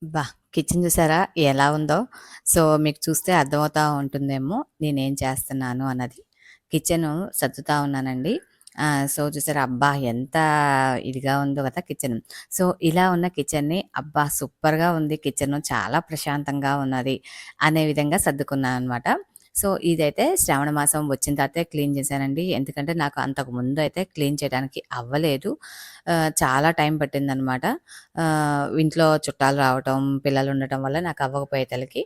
అబ్బా! కిచెన్ చూసారా ఎలా ఉందో? సో, మీకు చూస్తే అర్థమవుతా ఉంటుందేమో నేనేం చేస్తున్నాను అన్నది. కిచెను సర్దుతా ఉన్నానండి. సో, చూసారా అబ్బా! ఎంత ఇదిగా ఉందో కదా కిచెన్. సో, ఇలా ఉన్న కిచెన్‌ని అబ్బా! సూపర్‌గా ఉంది కిచెను చాలా ప్రశాంతంగా ఉన్నది అనే విధంగా సర్దుకున్నాననమాట. సో, ఇదైతే శ్రావణ మాసం వచ్చిన తర్వాతే క్లీన్ చేశానండి. ఎందుకంటే నాకు అంతకు ముందయితే క్లీన్ చేయడానికి అవ్వలేదు. చాలా టైం పట్టిందనమాట. ఇంట్లో చుట్టాలు రావటం, పిల్లలుండటం వల్ల నాకు అవ్వకపోయేతలకి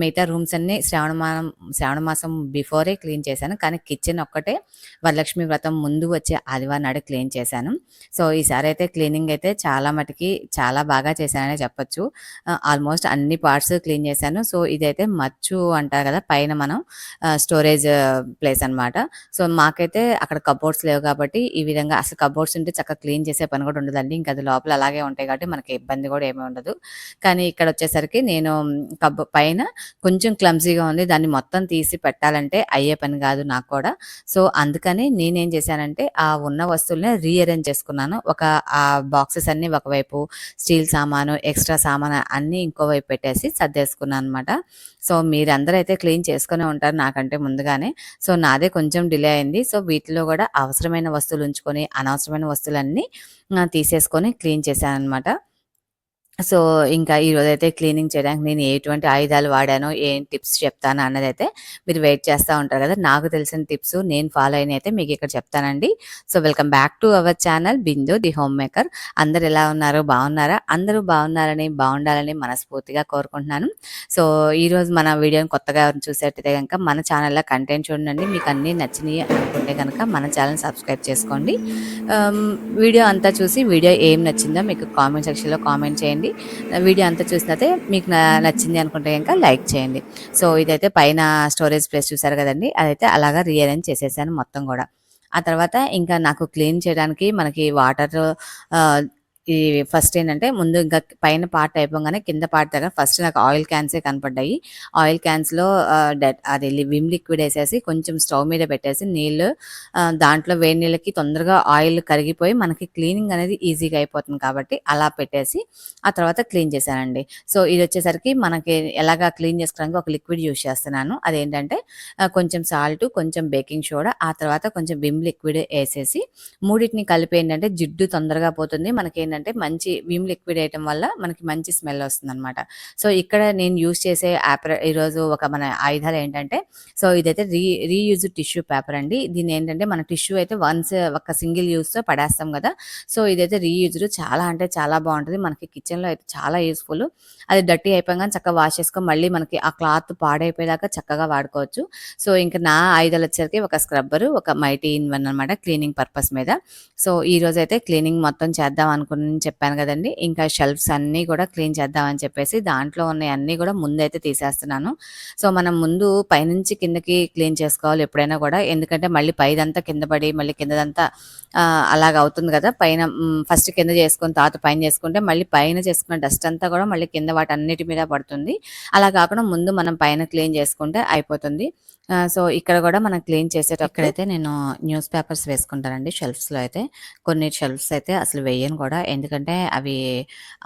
మిగతా రూమ్స్ అన్నీ శ్రావణ మాసం బిఫోరే క్లీన్ చేశాను. కానీ కిచెన్ ఒక్కటే వరలక్ష్మి వ్రతం ముందు వచ్చే ఆదివారం నాడు క్లీన్ చేశాను. సో, ఈసారైతే క్లీనింగ్ అయితే చాలా మటికి చాలా బాగా చేశాననే చెప్పొచ్చు. ఆల్మోస్ట్ అన్ని పార్ట్స్ క్లీన్ చేశాను. సో, ఇదైతే మచ్చు అంటారు కదా! పైన మనం స్టోరేజ్ ప్లేస్ అనమాట. సో, మాకైతే అక్కడ కబోర్డ్స్ లేవు కాబట్టి ఈ విధంగా అసలు కబోర్డ్స్ ఉంటే చక్కగా క్లీన్ చేసే పని కూడా ఉండదండి. ఇంక అది లోపల అలాగే ఉంటాయి కాబట్టి మనకి ఇబ్బంది కూడా ఏమి ఉండదు. కానీ ఇక్కడొచ్చేసరికి నేను పైన కొంచెం క్లమ్జీగా ఉంది. దాన్ని మొత్తం తీసి పెట్టాలంటే అయ్యే పని కాదు నాకు కూడా. సో, అందుకని నేనేం చేశానంటే ఆ ఉన్న వస్తువులనే రీఅరేంజ్ చేసుకున్నాను. ఆ బాక్సెస్ అన్నీ ఒకవైపు, స్టీల్ సామాను, ఎక్స్‌ట్రా సామాను అన్నీ ఇంకో వైపు పెట్టేసి సర్దేసుకున్నాననమాట. సో, మీరందరూ అయితే క్లీన్ చేసుకునే ఉంటారు నాకంటే ముందుగానే. సో, నాదే కొంచెం డిలే అయింది. సో, వీటిలో గూడా అవసరమైన వస్తువులు ఉంచుకొని, అనవసరమైన వస్తువులన్నీ తీసేసుకొని క్లీన్ చేశాననమాట. సో, ఇంకా ఈరోజైతే క్లీనింగ్ చేయడానికి నేను ఎటువంటి ఆయుధాలు వాడానో, ఏం టిప్స్ చెప్తాను అన్నదైతే మీరు వెయిట్ చేస్తా ఉంటారు కదా! నాకు తెలిసిన టిప్స్ నేను ఫాలో అయినయితే మీకిక్కడ చెప్తానండి. So, welcome back to our channel Bindu the home maker. అందరూ ఎలా ఉన్నారు? బాగున్నారా? అందరూ బాగున్నారని, బాగుండాలని మనస్ఫూర్తిగా కోరుకుంటున్నాను. సో, ఈరోజు మన వీడియోని కొత్తగా ఎవరైనా చూసేట్టయితే గనక మన ఛానల్‌లో కంటెంట్ చూడండి. మీకు అన్నీ నచ్చినియి అనుకుంటే గనక మన ఛానెల్‌ని సబ్స్క్రైబ్ చేసుకోండి. ఆహ్, వీడియో అంతా చూసి వీడియో ఏం నచ్చిందో మీకు కామెంట్ సెక్షన్‌లో కామెంట్ చేయండి. వీడియో అంతా చూసిన తర్వాత మీకు నచ్చింది అనుకుంటే గనుక లైక్ చేయండి. సో, ఇదైతే పైన స్టోరేజ్ ప్లేస్ చూసారు కదండీ! అదైతే అలాగా రీఅరేంజ్ చేసేసాను మొత్తం గూడా. ఆ తర్వాత ఇంకా నాకు క్లీన్ చేయడానికి మనకి వాటర్ ఆహ్, ఈ ఫస్ట్ ఏంటంటే ముందు ఇంకా పైన పార్ట్ అయిపోగానే కింద పార్ట్ దగ్గర ఫస్ట్ నాకు ఆయిల్ క్యాన్సే కనపడ్డాయి. ఆయిల్ క్యాన్స్‌లో అది విమ్ లిక్విడ్ ఏసేసి కొంచెం స్టవ్ మీద పెట్టేసి నీళ్ళు దాంట్లో వేడి నీళ్ళకి తొందరగా ఆయిల్ కరిగిపోయి మనకి క్లీనింగ్ అనేది ఈజీగా అయిపోతుంది కాబట్టి అలా పెట్టేసి ఆ తర్వాత క్లీన్ చేశానండి. సో, ఇదొచ్చేసరికి మనకి ఎలాగా క్లీన్ చేసుకోవడానికి ఒక లిక్విడ్ యూజ్ చేస్తున్నాను. అదేంటంటే కొంచెం సాల్ట్, కొంచెం బేకింగ్ సోడా, ఆ తర్వాత కొంచెం విమ్ లిక్విడ్ ఏసేసి మూడిటిని కలిపి ఏంటంటే జిడ్డు తొందరగా పోతుంది. మనకేంటంటే మంచి విమ్ లిక్విడ్ ఏయటం వల్ల మనకి మంచి స్మెల్ వస్తుందనమాట. సో, ఇక్కడ నేను యూజ్ చేసే ఈరోజు మన ఆయుధాలు ఏంటంటే సో, ఇదైతే రీయూజ్డ్ టిష్యూ పేపర్ అండి. దీన్నేంటంటే మన టిష్యూ అయితే వన్స్ ఒక సింగిల్ యూజ్‌తో పడేస్తాం గదా! సో, ఇదైతే రీయూజ్డ్ చాలా అంటే చాలా బావుంటది. మనకి కిచెన్‌లో అయితే చాలా యూజ్‌ఫుల్. అది డర్టీ అయిపోగానే చక్కగా వాష్ చేసుకొని మళ్ళీ మనకి ఆ క్లాత్ పాడైపోయేదాకా చక్కగా వాడుకోవచ్చు. సో, ఇంక నా ఆయుధాలొచ్చేసరికి ఒక స్క్రబ్బరు, ఒక మైటీ ఇన్ వన్ అనమాట క్లీనింగ్ పర్పస్ మీద. సో, ఈరోజైతే క్లీనింగ్ మొత్తం చేద్దాం అనుకుని చెప్పాను గదండీ! ఇంకా షెల్ఫ్స్ అన్నీ గూడా క్లీన్ చేద్దాం అని చెప్పేసి దాంట్లో ఉన్నయన్నీ గూడా ముందైతే తీసేస్తున్నాను. సో, మనం ముందు పైనుంచి కిందకి క్లీన్ చేసుకోవాలి ఎప్పుడైనా గూడా. ఎందుకంటే మళ్ళీ పైదంతా కింద పడి మళ్ళీ కిందదంతా అలాగ అవుతుంది గదా! ఫస్ట్ కింద చేసుకొని తర్వాత పైన చేసుకుంటే మళ్ళీ పైన చేసుకున్న డస్ట్ అంతా గూడా మళ్ళీ కింద వాటన్నిటి మీద పడుతుంది. అలా కాకుండా ముందు మనం పైన క్లీన్ చేసుకుంటే అయిపోతుంది. సో, ఇక్కడ గూడా మనం క్లీన్ చేసేటప్పుడు ఇక్కడైతే నేను న్యూస్ పేపర్స్ వేసుకుంటానండి షెల్ఫ్స్‌లో అయితే. కొన్ని షెల్ఫ్స్ అయితే అసలు వేయను గూడా. ఎందుకంటే అవి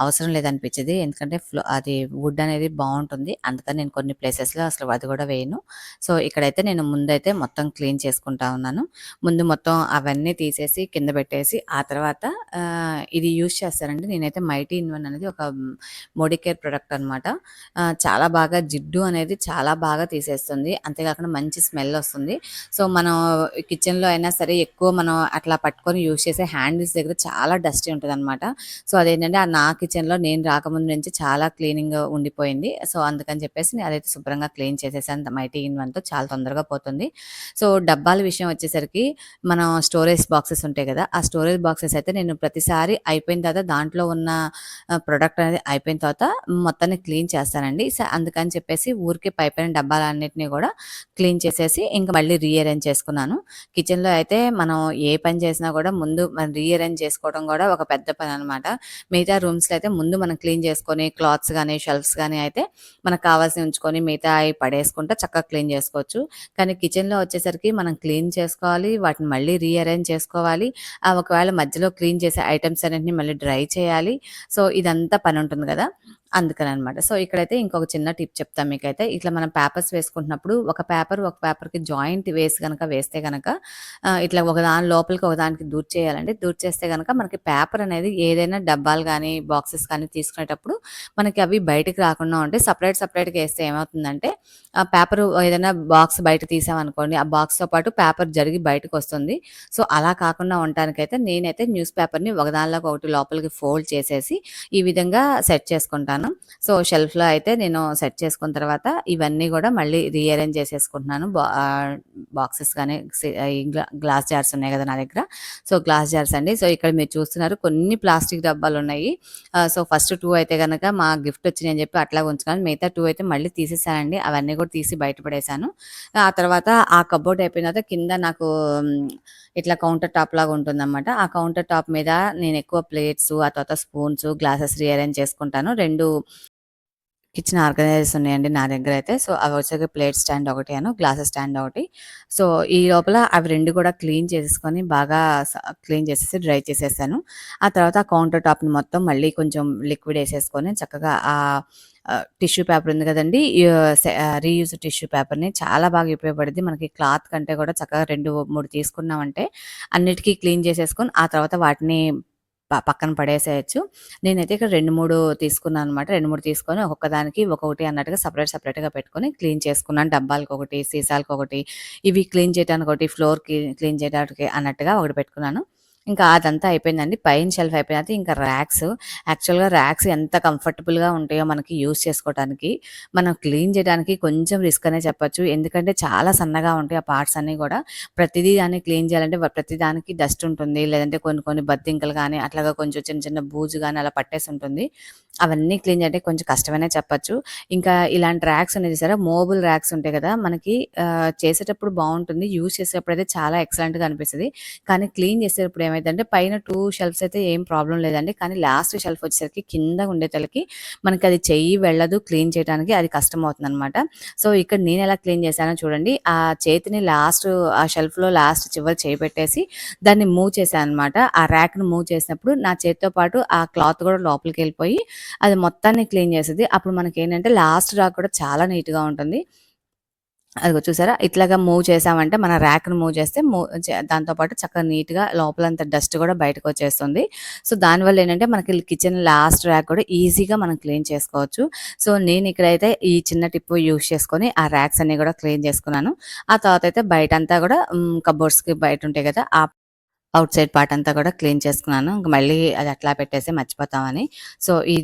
అవసరం లేదనిపిచ్చేది. ఎందుకంటే అది వుడ్ అనేది బావుంటుంది. అందుకని నేను కొన్ని ప్లేసెస్‌లో అసలు అది గూడా వేయను. సో, ఇక్కడైతే నేను ముందైతే మొత్తం క్లీన్ చేసుకుంటా ఉన్నాను. ముందు మొత్తం అవన్నీ తీసేసి కింద పెట్టేసి ఆ తర్వాత ఇది యూజ్ చేస్తానండి. నేనైతే మైటీ ఇన్ వన్ అనేది ఒక మోడికేర్ ప్రొడక్ట్ అనమాట. చాలా బాగా జిడ్డు అనేది చాలా బాగా తీసేస్తుంది. అంతేకాకుండా మంచి స్మెల్ వస్తుంది. సో, మనం కిచెన్‌లో అయినా సరే ఎక్కువ మనం అట్లా పట్టుకొని యూజ్ చేసే హ్యాండిల్స్ దగ్గర చాలా డస్టీ ఉంటదనమాట. సో, అదేంటంటే నా కిచెన్‌లో నేను రాకముందు నుంచి చాలా క్లీనింగ్ ఉండిపోయింది. సో, అందుకని చెప్పేసి నేను అదైతే శుభ్రంగా క్లీన్ చేసేసాను మైటీ ఇన్ వన్‌తో చాలా తొందరగా పోతుంది. సో, డబ్బాల విషయం వచ్చేసరికి మనం స్టోరేజ్ బాక్సెస్ ఉంటాయి కదా! ఆ స్టోరేజ్ బాక్సెస్ అయితే నేను ప్రతిసారి అయిపోయిన తర్వాత దాంట్లో ఉన్న ప్రొడక్ట్ అనేది అయిపోయిన తర్వాత మొత్తాన్ని క్లీన్ చేస్తానండి. అందుకని చెప్పేసి ఊరికే పైపైన డబ్బాలన్నిటిని గూడా క్లీన్ చేసేసి ఇంక మళ్ళీ రీఅరేంజ్ చేసుకున్నాను. కిచెన్‌లో అయితే మనం ఏ పని చేసినా గూడా ముందు మనం రీఅరేంజ్ చేసుకోవడం గూడా ఒక పెద్ద పననమాట. మిగతా రూమ్స్‌లో అయితే ముందు మనం క్లీన్ చేసుకొని క్లాత్స్ గానీ, షెల్ఫ్స్ గానీ అయితే మనకు కావాల్సినవి ఉంచుకొని మిగతాయి పడేసుకుంటే చక్కగా క్లీన్ చేసుకోవచ్చు. కానీ కిచెన్‌లో వచ్చేసరికి మనం క్లీన్ చేసుకోవాలి. వాటిని మళ్ళీ రీఅరేంజ్ చేసుకోవాలి. ఒకవేళ మధ్యలో క్లీన్ చేసే ఐటెమ్స్ అన్నిటిని మళ్ళీ డ్రై చేయాలి. సో, ఇదంతా పనుంటుంది గదా! అందుకననమాట. సో, ఇక్కడైతే ఇంకొక చిన్న టిప్ చెప్తా మీకైతే. ఇట్లా మనం పేపర్స్ వేసుకుంటున్నప్పుడు ఒక పేపర్‌కి జాయింట్ వేస్తే గనక ఇట్లా ఒకదాని లోపలికి ఒకదానికి దూర్చేయాలండి. దూర్చేస్తే గనక మనకి పేపర్ అనేది ఏదైనా డబ్బాలు గానీ, బాక్సెస్ కానీ తీసుకునేటప్పుడు మనకి అవి బయటికి రాకుండా ఉంటాయి. సెపరేట్‌గా ఏస్తే ఏమవుతుందంటే ఆ పేపరు ఏదైనా బాక్స్ బయట తీసామనుకోండి, ఆ బాక్స్‌తో పాటు పేపర్ జరిగి బయటకొస్తుంది. సో, అలా కాకుండా ఉండటానికైతే నేనైతే న్యూస్ పేపర్‌ని ఒకదానిలోకి ఒకటి లోపలికి ఫోల్డ్ చేసేసి ఈ విధంగా సెట్ చేసుకుంటాను. సో, షెల్ఫ్‌లో అయితే నేను సెట్ చేసుకున్న తర్వాత ఇవన్నీ గూడా మళ్ళీ రీఅరేంజ్ చేసేసుకుంటున్నాను. బాక్సెస్ గానీ ఈ గ్లాస్ జార్స్ ఉన్నాయి గదా నా దగ్గర. సో, గ్లాస్ జార్స్ అండి. సో, ఇక్కడ మీరు చూస్తున్నారు కొన్ని ప్లాస్టిక్ డబ్బాలున్నాయి. సో, ఫస్ట్ 2 అయితే గనక మా గిఫ్ట్ వచ్చినాయని చెప్పి అట్లా ఉంచుకున్నాను. మిగతా 2 అయితే మళ్ళీ తీసేసానండి. అవన్నీ కూడా తీసి బయట పడేసాను. ఆ తర్వాత ఆ కబోర్డ్ అయిపోయిన తర్వాత కింద నాకు హ్మ్, ఇట్లా కౌంటర్ టాప్ లాగా ఉంటుందన్నమాట. ఆ కౌంటర్ టాప్ మీద నేను ఎక్కువ ప్లేట్స్, ఆ తర్వాత స్పూన్స్, గ్లాసెస్ రీఅరేంజ్ చేసుకుంటాను. 2 కిచెన్ ఆర్గనైజర్స్ ఉన్నాయండి నా దగ్గరైతే. సో, అవి వచ్చేసి ప్లేట్ స్టాండ్ ఒకటి గ్లాసెస్ స్టాండ్ ఒకటి. సో, ఈ లోపల అవి 2 కూడా క్లీన్ చేసేసుకొని బాగా క్లీన్ చేసేసి డ్రై చేసేసాను. ఆ తర్వాత ఆ కౌంటర్ టాప్‌ని మొత్తం మళ్ళీ కొంచెం లిక్విడ్ ఏసేసుకొని చక్కగా టిష్యూ పేపర్ ఉంది కదండీ! రీయూజ్ టిష్యూ పేపర్‌ని చాలా బాగా ఉపయోగపడిద్ది. మనకి క్లాత్ కంటే కూడా చక్కగా 2, 3 తీసుకున్నామంటే అన్నిటికి క్లీన్ చేసేసుకొని ఆ తర్వాత వాటిని పక్కన పడేసేయొచ్చు. నేనైతే ఇక్కడ 2, 3 తీసుకున్నాననమాట. 2, 3 తీసుకొని ఒక్కొక్క దానికి ఒక్కొక్కటి అన్నట్టుగా సెపరేట్‌గా పెట్టుకొని క్లీన్ చేసుకున్నాను. డబ్బాలకొకటి, సీసాలకొకటి, ఇవి క్లీన్ చేయటానికొకటి, ఫ్లోర్‌కి క్లీన్ చేయడానికి అన్నట్టుగా ఒకటి పెట్టుకున్నాను. ఇంకా అదంతా అయిపోయిందండి. పైన షెల్ఫ్ అయిపోయిన తర్వాత ఇంకా ర్యాక్స్. యాక్చువల్‌గా ర్యాక్స్ ఎంత కంఫర్టబుల్‌గా ఉంటాయో మనకి యూజ్ చేసుకోవటానికి, మనం క్లీన్ చేయడానికి కొంచెం రిస్క్ అనే చెప్పొచ్చు. ఎందుకంటే చాలా సన్నగా ఉంటాయి ఆ పార్ట్స్ అన్నీ గూడా. ప్రతిదీ దాన్ని క్లీన్ చేయాలంటే ప్రతి దానికి డస్ట్ ఉంటుంది. లేదంటే కొన్ని బద్దింకలు గానీ, అట్లాగా కొంచెం చిన్న చిన్న బూజు గానీ అలా పట్టేసుంటుంది. అవన్నీ క్లీన్ చేయాలంటే కొంచెం కష్టమనే చెప్పొచ్చు. ఇంకా ఇలాంటి ర్యాక్స్ ఉన్నాయి చూసారా? మూవబుల్ ర్యాక్స్ ఉంటాయి కదా! మనకి చేసేటప్పుడు బావుంటుంది. యూజ్ చేసేటప్పుడైతే చాలా ఎక్సలెంట్‌గా అనిపిస్తది. కానీ క్లీన్ చేసేటప్పుడు ఏమైద్దంటే పైన 2 షెల్ఫ్స్ అయితే ఏం ప్రాబ్లమ్ లేదండి. కానీ లాస్ట్ షెల్ఫ్ వచ్చేసరికి కింద ఉండేతలకి మనకది చెయ్యి వెళ్ళదు క్లీన్ చేయడానికి. అది కష్టమవుతుందనమాట. సో, ఇక్కడ నేనెలా క్లీన్ చేశానో చూడండి. ఆ చేతిని ఆ షెల్ఫ్‌లో లాస్ట్ చివర చేయి పెట్టేసి దాన్ని మూవ్ చేశాననమాట. ఆ ర్యాక్‌ని మూవ్ చేసినప్పుడు నా చేత్తో పాటు ఆ క్లాత్ కూడా లోపలికెళ్ళిపోయి అది మొత్తాన్ని క్లీన్ చేసేది. అప్పుడు మనకేంటంటే లాస్ట్ రాక్ కూడా చాలా నీట్‌గా ఉంటుంది. అదిగో చూసారా? ఇట్లాగా మూవ్ చేసామంటే మన ర్యాక్‌ని మూవ్ చేస్తే దాంతో పాటు చక్కగా నీట్‌గా లోపలంతా డస్ట్ కూడా బయటకొచ్చేస్తుంది. సో, దానివల్ల ఏంటంటే మనకి కిచెన్ లాస్ట్ ర్యాక్ కూడా ఈజీగా మనం క్లీన్ చేసుకోవచ్చు. సో, నేనిక్కడైతే ఈ చిన్న టిప్ యూజ్ చేసుకొని ఆ ర్యాక్స్ అన్నీ కూడా క్లీన్ చేసుకున్నాను. ఆ తర్వాతయితే బయటంతా కూడా కబోర్డ్స్‌కి బయటుంటాయి కదా! ఔట్ సైడ్ పార్ట్ అంతా కూడా క్లీన్ చేసుకున్నాను. ఇంక మళ్ళీ అది అట్లా పెట్టేసి మర్చిపోతామని. సో, ఈ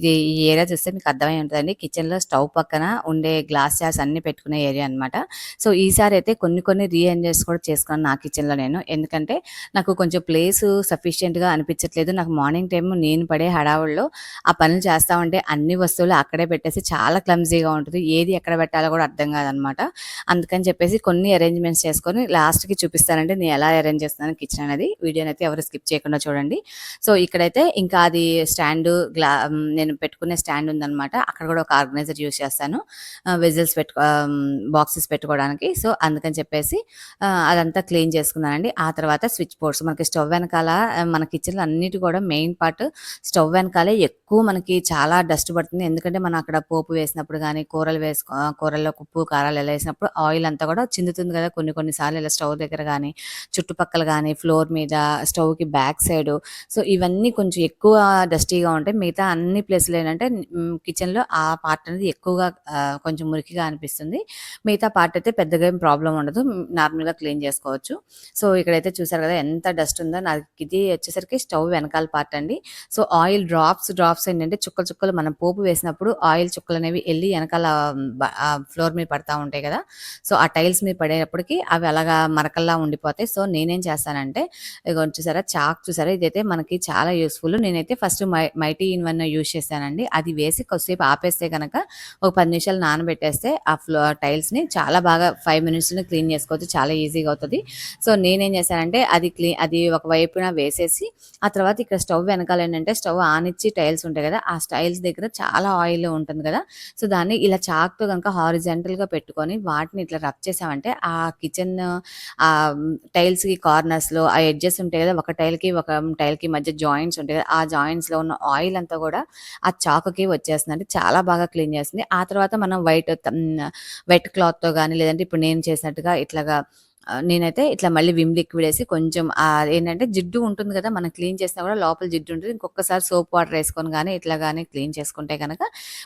ఏరియా చూస్తే మీకు అర్థమై ఉంటదండి. కిచెన్‌లో స్టవ్ పక్కన ఉండే గ్లాస్ జార్స్ అన్నీ పెట్టుకునే ఏరియా అనమాట. సో, ఈసారైతే కొన్ని రీఅరేంజెస్ కూడా చేసుకున్నాను నా కిచెన్‌లో నేను. ఎందుకంటే నాకు కొంచెం ప్లేసు సఫిషియెంట్‌గా అనిపించట్లేదు. నాకు మార్నింగ్ టైమ్ నేను పడే హడావుడిలో ఆ పనులు చేస్తా ఉంటే అన్ని వస్తువులు అక్కడే పెట్టేసి చాలా క్లమ్జీగా ఉంటది. ఏది ఎక్కడ పెట్టాలో కూడా అర్థం కాదనమాట. అందుకని చెప్పేసి కొన్ని అరేంజ్‌మెంట్స్ చేసుకొని లాస్ట్‌కి చూపిస్తానండి నేను ఎలా అరేంజ్ చేస్తున్నాను కిచెన్ అనేది. వీడియోనైతే ఎవరు స్కిప్ చేయకుండా చూడండి. సో, ఇక్కడైతే ఇంకా అది నేను పెట్టుకునే స్టాండ్ ఉందనమాట. అక్కడ కూడా ఒక ఆర్గనైజర్ యూజ్ చేస్తాను. బాక్సెస్ పెట్టుకోవడానికి. సో, అందుకని చెప్పేసి అదంతా క్లీన్ చేసుకున్నానండి. ఆ తర్వాత స్విచ్ బోర్డ్స్ మనకి స్టవ్ వెనకాల మన కిచెన్‌లో అన్నిటి కూడా మెయిన్ పార్ట్ స్టవ్ వెనకాలే ఎక్కువ మనకి చాలా డస్ట్ పడుతుంది. ఎందుకంటే మనం అక్కడ పోపు వేసినప్పుడు గానీ, కూరల్లో ఉప్పు, కారాలు ఇలా ఏసినప్పుడు ఆయిల్ అంతా కూడా చిందుతుంది కదా! కొన్ని సార్లు ఇలా స్టవ్ దగ్గర గానీ, చుట్టుపక్కల గానీ, ఫ్లోర్ మీద, స్టవ్‌కి బ్యాక్ సైడు. సో, ఇవన్నీ కొంచెం ఎక్కువ డస్టీగా ఉంటాయి. మిగతా అన్ని ప్లేస్‌లో ఏంటంటే కిచెన్‌లో ఆ పార్ట్ అనేది ఎక్కువగా కొంచెం మురికిగా అనిపిస్తుంది. మిగతా పార్ట్ అయితే పెద్దగా ఏం ప్రాబ్లమ్ ఉండదు. నార్మల్‌గా క్లీన్ చేసుకోవచ్చు. సో, ఇక్కడైతే చూసారు కదా! ఎంత డస్ట్ ఉందో. ఇది వచ్చేసరికి స్టవ్ వెనకాల పార్ట్ అండి. సో, ఆయిల్ డ్రాప్స్ ఏంటంటే చుక్కలు మనం పోపు వేసినప్పుడు ఆయిల్ చుక్కలనేవి ఎళ్లి ఎనకాల ఫ్లోర్ మీద పడతా ఉంటాయి కదా! సో, ఆ టైల్స్ మీద పడేటప్పటికి అవి అలాగా మరకల్లా ఉండిపోతాయి. సో, నేనేం చేస్తానంటే ఇదిగోండి చూసారా చాక్ చూసారా? ఇదైతే మనకి చాలా యూజ్‌ఫుల్. నేనైతే first mighty in one use చేశానండి. అది వేసి కొద్దిసేపు ఆపేస్తే గనక ఒక 10 నిమిషాలు నానబెట్టేస్తే ఆ టైల్స్‌ని చాలా బాగా 5 మినిట్స్‌లో క్లీన్ చేసుకోవచ్చు. చాలా ఈజీగా అవుతది. సో, నేనేం చేశానంటే అది ఒక వైపున వేసేసి ఆ తర్వాత ఇక్కడ స్టవ్ వెనకాల ఏంటంటే స్టవ్ ఆనిచ్చి టైల్స్ ఉంటాయి కదా! ఆ టైల్స్ దగ్గర చాలా ఆయిల్ ఉంటుంది కదా! సో, దాన్ని ఇలా చాక్‌తో గనుక హారిజాంటల్‌గా పెట్టుకొని వాటిని ఇట్లా రబ్ చేసామంటే ఆ కిచెన్ టైల్స్‌కి కార్నర్స్‌లో ఆ ఎడ్జెస్ ఉంటాయి కదా! ఒక టైల్‌కి మధ్య జాయింట్స్ ఉంటాయి కదా! ఆ జాయింట్స్‌లో ఉన్న ఆయిల్ అంతా కూడా ఆ చాకుకి వచ్చేస్తుందండి. చాలా బాగా క్లీన్ చేస్తుంది. ఆ తర్వాత మనం వెట్ క్లాత్‌తో గాని లేదంటే ఇప్పుడు నేను చేసినట్టుగా ఇట్లాగా నేనైతే ఇట్లా మళ్ళీ విమ్ లిక్విడ్ ఏసి కొంచెం ఏంటంటే జిడ్డు ఉంటుంది కదా! మనం క్లీన్ చేసినా కూడా లోపల జిడ్డు ఉంటది. ఇంకొకసారి సోప్ వాటర్ ఏసుకొని గాని ఇట్లా గాని క్లీన్ చేసుకుంటే గనక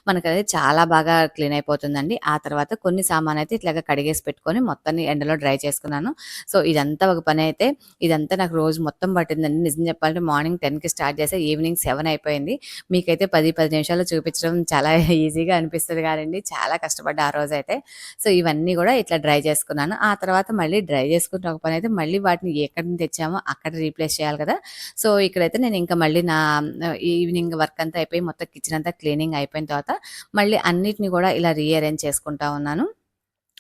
మనకది చాలా బాగా క్లీన్ అయిపోతుందండి. ఆ తర్వాత కొన్ని సామానయితే ఇట్లాగా కడిగేసి పెట్టుకొని మొత్తాన్ని ఎండలో డ్రై చేసుకున్నాను. సో, ఇదంతా ఒక పనైతే ఇదంతా నాకు రోజు మొత్తం పట్టిందండి. నిజం చెప్పాలంటే మార్నింగ్ 10కి స్టార్ట్ చేస్తే ఈవినింగ్ 7 అయిపోయింది. మీకైతే 10 నిమిషాల్లో చూపించడం చాలా ఈజీగా అనిపిస్తది గానండి. చాలా కష్టపడ్డా ఆ రోజైతే. సో, ఇవన్నీ గూడా ఇట్లా డ్రై చేసుకున్నాను. ఆ తర్వాత మళ్ళీ డ్రై చేసుకుంటే ఒక పనైతే మళ్ళీ వాటిని ఎక్కడి నుంచి తెచ్చామో అక్కడ రీప్లేస్ చేయాలి కదా! సో, ఇక్కడైతే నేను ఇంకా మళ్ళీ ఈవినింగ్ వర్క్ అంతా అయిపోయి మొత్తం కిచెన్ అంతా క్లీనింగ్ అయిపోయిన తర్వాత మళ్ళీ అన్నిటిని గూడా ఇలా రీఅరేంజ్ చేసుకుంటా ఉన్నాను.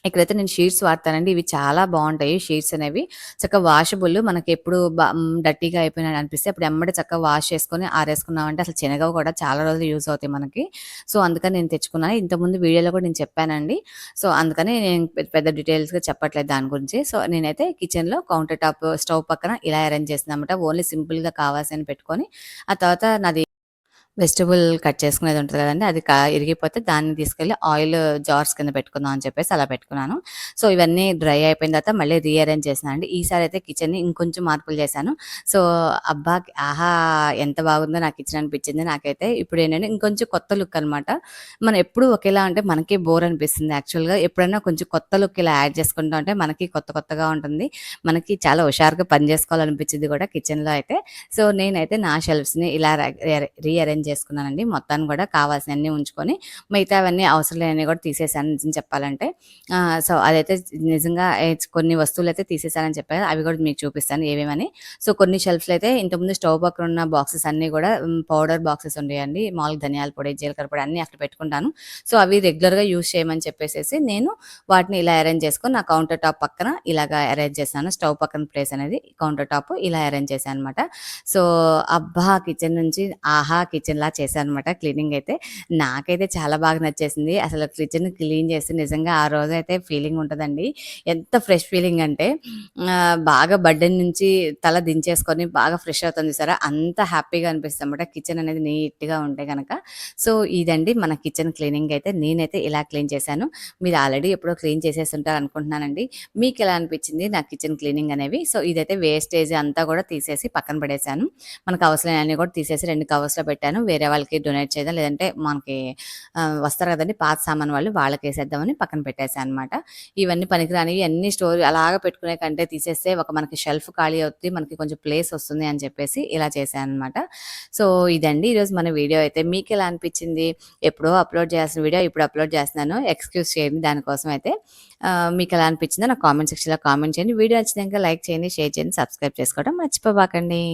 ఇక్కడైతే నేను షీట్స్ వాడతానండి. ఇవి చాలా బావుంటాయి షీట్స్ అనేవి. చక్కగా వాషబుల్ మనకెప్పుడు డర్టీగా అయిపోయినాయి అనిపిస్తే అప్పుడు ఎమ్మటే చక్కగా వాష్ చేసుకొని ఆరేసుకున్నామంటే అసలు చినగవు కూడా చాలా రోజులు యూజ్ అవుతాయి మనకి. సో, అందుకని నేను తెచ్చుకున్నాను. ఇంతకుముందు వీడియోలో కూడా నేను చెప్పానండి. సో, అందుకని నేను పెద్ద డీటెయిల్స్‌గా చెప్పట్లేదు దాని గురించి. సో, నేనైతే కిచెన్‌లో కౌంటర్ టాప్ స్టవ్ పక్కన ఇలా అరేంజ్ చేసిందనమాట. ఓన్లీ సింపుల్‌గా కావాల్సినవి పెట్టుకొని ఆ తర్వాత నాది వెజిటబుల్ కట్ చేసుకునేది ఉంటది కదండీ! అది ఇరిగిపోతే దాన్ని తీసుకెళ్ళి ఆయిల్ జార్స్ కింద పెట్టుకుందాం అని చెప్పేసి అలా పెట్టుకున్నాను. సో, ఇవన్నీ డ్రై అయిపోయిన తర్వాత మళ్ళీ రీఅరేంజ్ చేశానండి. ఈసారైతే కిచెన్‌ని ఇంకొంచెం మార్పులు చేశాను. సో, అబ్బా! ఆహా! ఎంత బాగుందో నా కిచెన్ అనిపించింది నాకైతే. ఇప్పుడేంటంటే ఇంకొంచెం కొత్త లుక్ అనమాట. మనం ఎప్పుడూ ఒకేలా ఉంటే మనకే బోర్ అనిపిస్తుంది యాక్చువల్‌గా. ఎప్పుడైనా కొంచెం కొత్త లుక్ ఇలా యాడ్ చేసుకుంటా ఉంటే మనకి కొత్త కొత్తగా ఉంటుంది. మనకి చాలా హుషారుగా పని చేసుకోవాలనిపించిద్ది కూడా కిచెన్‌లో అయితే. సో, నేనైతే నా షెల్ఫ్స్‌ని ఇలా రీఅరేంజ్ చేసుకున్నానండి. మొత్తాన్ని కూడా కావాల్సినన్ని ఉంచుకొని మిగతావన్నీ అవసరం లేనివి కూడా తీసేసాను నిజం చెప్పాలంటే. సో, అదైతే నిజంగా కొన్ని వస్తువులైతే తీసేసానని చెప్పా కదా! అవి కూడా మీకు చూపిస్తాను ఏవేమని. సో, కొన్ని షెల్ఫ్స్‌లో అయితే ఇంతకుముందు స్టవ్ పక్కన ఉన్న బాక్సెస్ అన్నీ కూడా పౌడర్ బాక్సెస్ ఉండేయండి. మామూలుగా ధనియాల పొడి, జీలకర్ర పొడి అన్నీ అక్కడ పెట్టుకుంటాను. సో, అవి రెగ్యులర్‌గా యూజ్ చేయమని చెప్పేసేసి నేను వాటిని ఇలా అరేంజ్ చేసుకొని నా కౌంటర్ టాప్ పక్కన ఇలాగా అరేంజ్ చేశాను. స్టవ్ పక్కన ప్లేస్ అనేది కౌంటర్ టాప్ ఇలా అరేంజ్ చేశాను అనమాట. సో, అబ్బా! కిచెన్ నుంచి ఆహా! కిచెన్‌లా చేశాననమాట క్లీనింగ్ అయితే. నాకైతే చాలా బాగా నచ్చేసింది. అసలు కిచెన్ క్లీన్ చేసి నిజంగా ఆ రోజైతే ఫీలింగ్ ఉంటదండి. ఎంత ఫ్రెష్ ఫీలింగ్ అంటే బాగా బర్డెన్ నుంచి తల దించేసుకొని బాగా ఫ్రెష్ అవుతాం చూసారా? అంత హ్యాపీగా అనిపిస్తదనమాట. కిచెన్ అనేది నీట్‌గా ఉంటే గనక. సో, ఇదండి మన కిచెన్ క్లీనింగ్ అయితే. నేనైతే ఇలా క్లీన్ చేశాను. మీరు ఆల్రెడీ ఎప్పుడో క్లీన్ చేసేసుంటారు అనుకుంటున్నానండి. మీకెలా అనిపించింది నా కిచెన్ క్లీనింగ్ అనేవి? సో, ఇదైతే వేస్టేజ్ అంతా కూడా తీసేసి పక్కన పడేశాను. మనకు అవసరమైనయన్ని కూడా తీసేసి 2 కవర్స్‌లో పెట్టాను. వేరే వాళ్ళకి డొనేట్ చేద్దాం. లేదంటే మనకి వస్తారు కదండీ పాత సామాను వాళ్ళు వాళ్ళకేసేద్దామని పక్కన పెట్టేసా అనమాట. ఇవన్నీ పనికిరానివి అన్నీ స్టోర్ అలాగా పెట్టుకునే కంటే తీసేస్తే మనకి షెల్ఫ్ ఖాళీ అవుద్ది. మనకి కొంచెం ప్లేస్ వస్తుంది అని చెప్పేసి ఇలా చేశాననమాట. సో, ఇదండి ఈరోజు మన వీడియో అయితే. మీకెలా అనిపించింది? ఎప్పుడో అప్‌లోడ్ చేయాల్సిన వీడియో ఇప్పుడు అప్‌లోడ్ చేస్తున్నాను. ఎక్స్‌క్యూజ్ చేయండి దానికోసం అయితే. మీకెలా అనిపించిందో నాకు కామెంట్ సెక్షన్‌లో కామెంట్ చేయండి. వీడియో నచ్చితే గనుక లైక్ చేయండి, షేర్ చేయండి, సబ్స్క్రైబ్ చేసుకోవడం మర్చిపోబాకండి.